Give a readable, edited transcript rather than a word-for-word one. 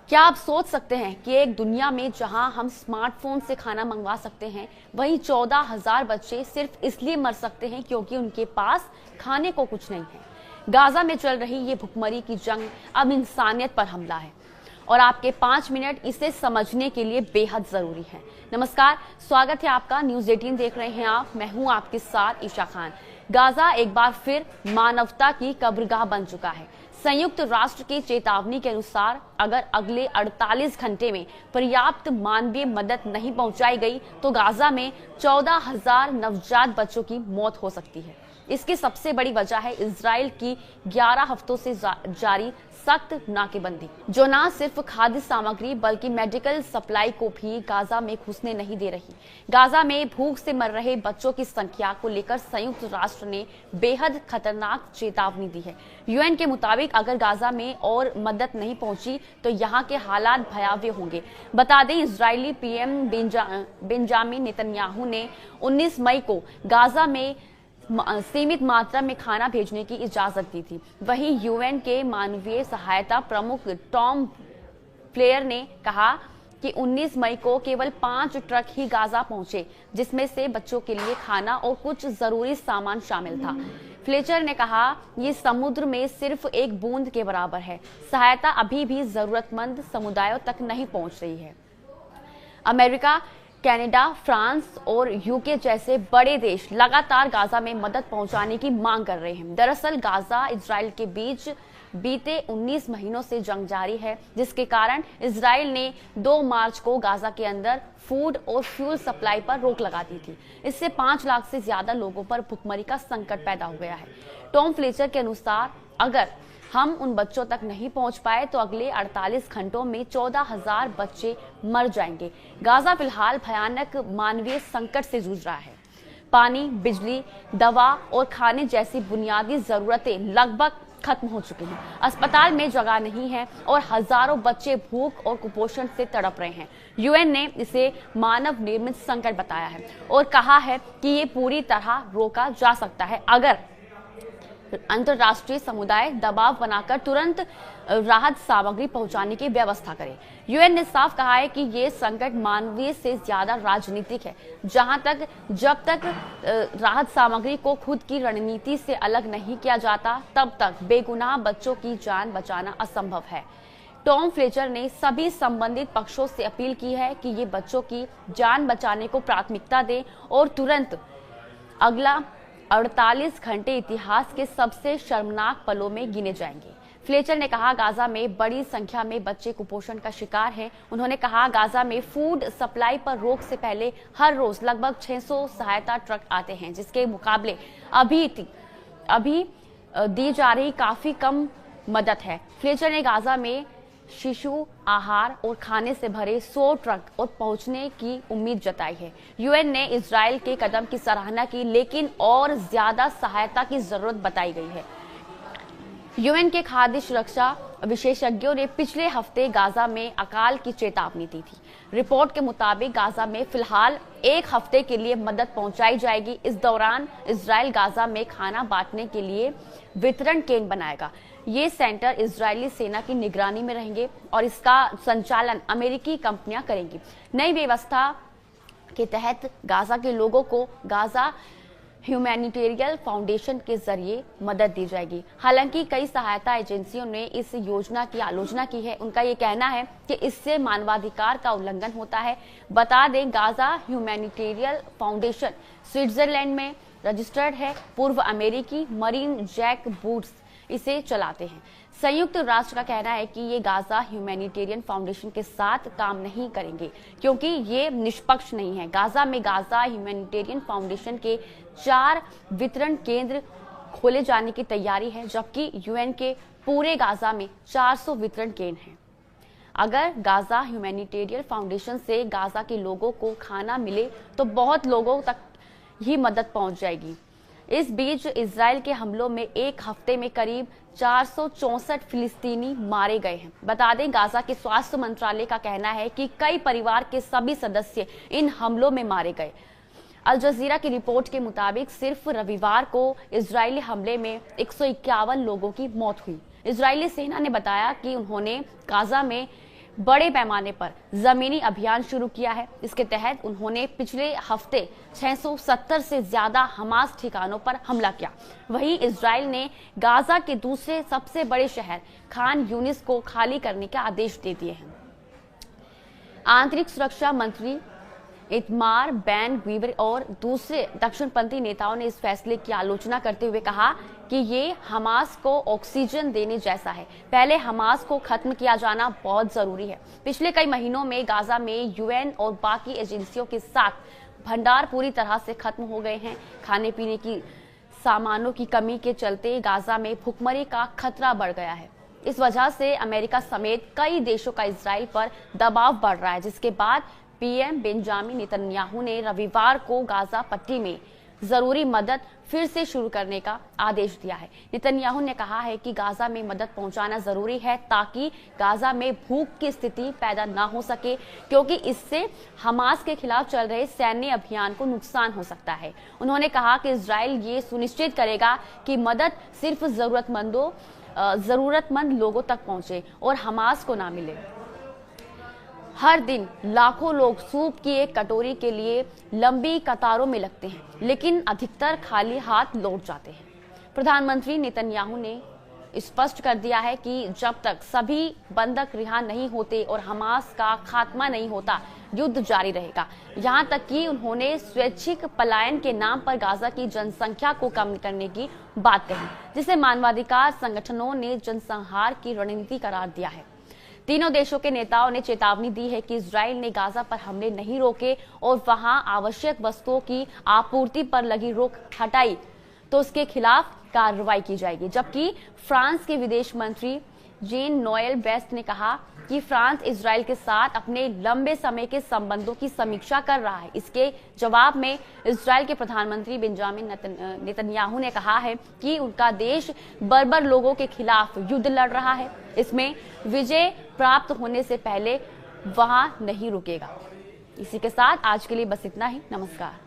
क्या आप सोच सकते हैं कि एक दुनिया में जहां हम स्मार्टफोन से खाना मंगवा सकते हैं, वहीं 14,000 बच्चे सिर्फ इसलिए मर सकते हैं क्योंकि उनके पास खाने को कुछ नहीं है। गाजा में चल रही ये भुखमरी की जंग अब इंसानियत पर हमला है और आपके 5 मिनट इसे समझने के लिए बेहद जरूरी है। नमस्कार, स्वागत है आपका। न्यूज 18 देख रहे हैं आप। मैं हूं आपके साथ ईशा खान। गाजा एक बार फिर मानवता की कब्रगाह बन चुका है। संयुक्त राष्ट्र की चेतावनी के अनुसार अगर अगले 48 घंटे में पर्याप्त मानवीय मदद नहीं पहुंचाई गई तो गाजा में 14,000 नवजात बच्चों की मौत हो सकती है। इसकी सबसे बड़ी वजह है इजराइल की 11 हफ्तों से जारी सख्त नाकेबंदी, जो न सिर्फ खाद्य सामग्री बल्कि मेडिकल सप्लाई को भी गाजा में घुसने नहीं दे रही। गाजा में भूख से मर रहे बच्चों की संख्या को लेकर संयुक्त राष्ट्र ने बेहद खतरनाक चेतावनी दी है। यूएन के मुताबिक अगर गाजा में और मदद नहीं पहुंची तो यहाँ के हालात भयावह होंगे। बता दें, इजरायली पीएम बेंजामिन नेतन्याहू ने 19 मई को गाजा में सीमित मात्रा में खाना भेजने की इजाजत दी थी। वहीं यूएन के मानवीय सहायता प्रमुख टॉम फ्लेयर ने कहा कि 19 मई को केवल 5 ट्रक ही गाजा पहुंचे, जिसमें से बच्चों के लिए खाना और कुछ जरूरी सामान शामिल था। फ्लेचर ने कहा, ये समुद्र में सिर्फ एक बूंद के बराबर है। सहायता अभी भी जरूरतमंद समुदायों तक नहीं पहुंच रही है। अमेरिका, कनाडा, फ्रांस और यूके जैसे बड़े देश लगातार गाजा में मदद पहुंचाने की मांग कर रहे हैं। दरअसल गाजा इजराइल के बीच बीते 19 महीनों से जंग जारी है, जिसके कारण इजराइल ने 2 मार्च को गाजा के अंदर फूड और फ्यूल सप्लाई पर रोक लगा दी थी। इससे 5 लाख से ज्यादा लोगों पर भुखमरी का संकट पैदा हो गया है। टॉम फ्लेचर के अनुसार अगर हम उन बच्चों तक नहीं पहुंच पाए तो अगले 48 घंटों में 14,000 बच्चे मर जाएंगे। गाजा फिलहाल भयानक मानवीय संकट से जूझ रहा है। पानी, बिजली, दवा और खाने जैसी बुनियादी जरूरतें लगभग खत्म हो चुकी हैं। अस्पताल में जगह नहीं है और हजारों बच्चे भूख और कुपोषण से तड़प रहे हैं। यूएन ने इसे मानव निर्मित संकट बताया है और कहा है कि ये पूरी तरह रोका जा सकता है अगर अंतरराष्ट्रीय समुदाय दबाव बनाकर तुरंत राहत सामग्री पहुंचाने की व्यवस्था करे। यूएन ने साफ कहा है कि ये संकट मानवीय से ज्यादा राजनीतिक है। जब तक राहत सामग्री को खुद की रणनीति से अलग नहीं किया जाता, तब तक बेगुनाह बच्चों की जान बचाना असंभव है। टॉम फ्लेचर ने सभी संबंधित पक्षों से अपील की है कि ये बच्चों की जान बचाने को प्राथमिकता दें और तुरंत अगला 48 घंटे इतिहास के सबसे शर्मनाक पलों में गिने जाएंगे। फ्लेचर ने कहा, गाजा में बड़ी संख्या में बच्चे कुपोषण का शिकार हैं। उन्होंने कहा, गाजा में फूड सप्लाई पर रोक से पहले हर रोज लगभग 600 सहायता ट्रक आते हैं, जिसके मुकाबले अभी दी जा रही काफी कम मदद है। फ्लेचर ने गाजा में शिशु आहार और खाने से भरे 100 ट्रक और पहुंचने की उम्मीद जताई है। यूएन ने इजराइल के कदम की सराहना की, लेकिन और ज्यादा सहायता की जरूरत बताई गई है। यूएन के खाद्य सुरक्षा विशेषज्ञों ने पिछले हफ्ते गाजा में अकाल की चेतावनी दी थी। रिपोर्ट के मुताबिक गाजा में फिलहाल 1 हफ्ते के लिए मदद पहुंचाई जाएगी। इस दौरान इजराइल गाजा में खाना बांटने के लिए वितरण केंद्र बनाएगा। ये सेंटर इजरायली सेना की निगरानी में रहेंगे और इसका संचालन अमेरिकी कंपनियां करेंगी। नई व्यवस्था के तहत गाजा के लोगों को गाजा ह्यूमैनिटेरियन फाउंडेशन के जरिए मदद दी जाएगी। हालांकि कई सहायता एजेंसियों ने इस योजना की आलोचना की है। उनका ये कहना है कि इससे मानवाधिकार का उल्लंघन होता है। बता दें, गाजा ह्यूमैनिटेरियन फाउंडेशन स्विट्जरलैंड में रजिस्टर्ड है। पूर्व अमेरिकी मरीन जैक बूट्स इसे चलाते हैं। संयुक्त राष्ट्र का कहना है कि ये गाजा ह्यूमैनिटेरियन फाउंडेशन के साथ काम नहीं करेंगे क्योंकि ये निष्पक्ष नहीं है। गाजा में गाजा ह्यूमैनिटेरियन फाउंडेशन के 4 वितरण केंद्र खोले जाने की तैयारी है, जबकि यूएन के पूरे गाजा में 400 वितरण केंद्र हैं। अगर गाजा ह्यूमैनिटेरियन फाउंडेशन से गाजा के लोगों को खाना मिले तो बहुत लोगों तक ही मदद पहुंच जाएगी। इस बीच इजराइल के हमलों में 1 हफ्ते में करीब 464 फिलिस्तीनी मारे गए हैं। बता दें, गाजा के स्वास्थ्य मंत्रालय का कहना है कि कई परिवार के सभी सदस्य इन हमलों में मारे गए। अल जजीरा की रिपोर्ट के मुताबिक सिर्फ रविवार को इजरायली हमले में 151 लोगों की मौत हुई। इजरायली सेना ने बताया कि उन्होंने गाजा में बड़े पैमाने पर जमीनी अभियान शुरू किया है। इसके तहत उन्होंने पिछले हफ्ते 670 से ज्यादा हमास ठिकानों पर हमला किया। वहीं इजराइल ने गाजा के दूसरे सबसे बड़े शहर खान यूनिस को खाली करने के आदेश दे दिए हैं। आंतरिक सुरक्षा मंत्री इतमार बैन ग्वीवर और दूसरे दक्षिणपंथी नेताओं ने इस फैसले की आलोचना करते हुए कहा कि ये हमास को ऑक्सीजन देने जैसा है। पहले हमास को खत्म किया जाना बहुत जरूरी है। पिछले कई महीनों में गाजा में यूएन और बाकी एजेंसियों के साथ भंडार पूरी तरह से खत्म हो गए हैं। खाने पीने की सामानों की कमी के चलते गाजा में भुखमरी का खतरा बढ़ गया है। इस वजह से अमेरिका समेत कई देशों का इजराइल पर दबाव बढ़ रहा है, जिसके बाद पीएम बेंजामिन नेतन्याहू ने रविवार को गाजा पट्टी में जरूरी मदद फिर से शुरू करने का आदेश दिया है। नेतन्याहू ने कहा है कि गाजा में मदद पहुंचाना जरूरी है ताकि गाजा में भूख की स्थिति पैदा न हो सके, क्योंकि इससे हमास के खिलाफ चल रहे सैन्य अभियान को नुकसान हो सकता है। उन्होंने कहा कि इजराइल ये सुनिश्चित करेगा कि मदद सिर्फ जरूरतमंद लोगों तक पहुंचे और हमास को ना मिले। हर दिन लाखों लोग सूप की एक कटोरी के लिए लंबी कतारों में लगते हैं, लेकिन अधिकतर खाली हाथ लौट जाते हैं। प्रधानमंत्री नेतन्याहू ने स्पष्ट कर दिया है कि जब तक सभी बंधक रिहा नहीं होते और हमास का खात्मा नहीं होता, युद्ध जारी रहेगा। यहां तक कि उन्होंने स्वैच्छिक पलायन के नाम पर गाजा की जनसंख्या को कम करने की बात कही, जिसे मानवाधिकार संगठनों ने जनसंहार की रणनीति करार दिया है। तीनों देशों के नेताओं ने चेतावनी दी है कि इजराइल ने गाजा पर हमले नहीं रोके और वहां आवश्यक वस्तुओं की आपूर्ति पर लगी रोक हटाई तो उसके खिलाफ कार्रवाई की जाएगी। जबकि फ्रांस के विदेश मंत्री जेन नोएल बेस्ट ने कहा कि फ्रांस इजराइल के साथ अपने लंबे समय के संबंधों की समीक्षा कर रहा है। इसके जवाब में इजराइल के प्रधानमंत्री बेंजामिन नेतन्याहू ने कहा है कि उनका देश बर्बर लोगों के खिलाफ युद्ध लड़ रहा है। इसमें विजय प्राप्त होने से पहले वहां नहीं रुकेगा। इसी के साथ आज के लिए बस इतना ही। नमस्कार।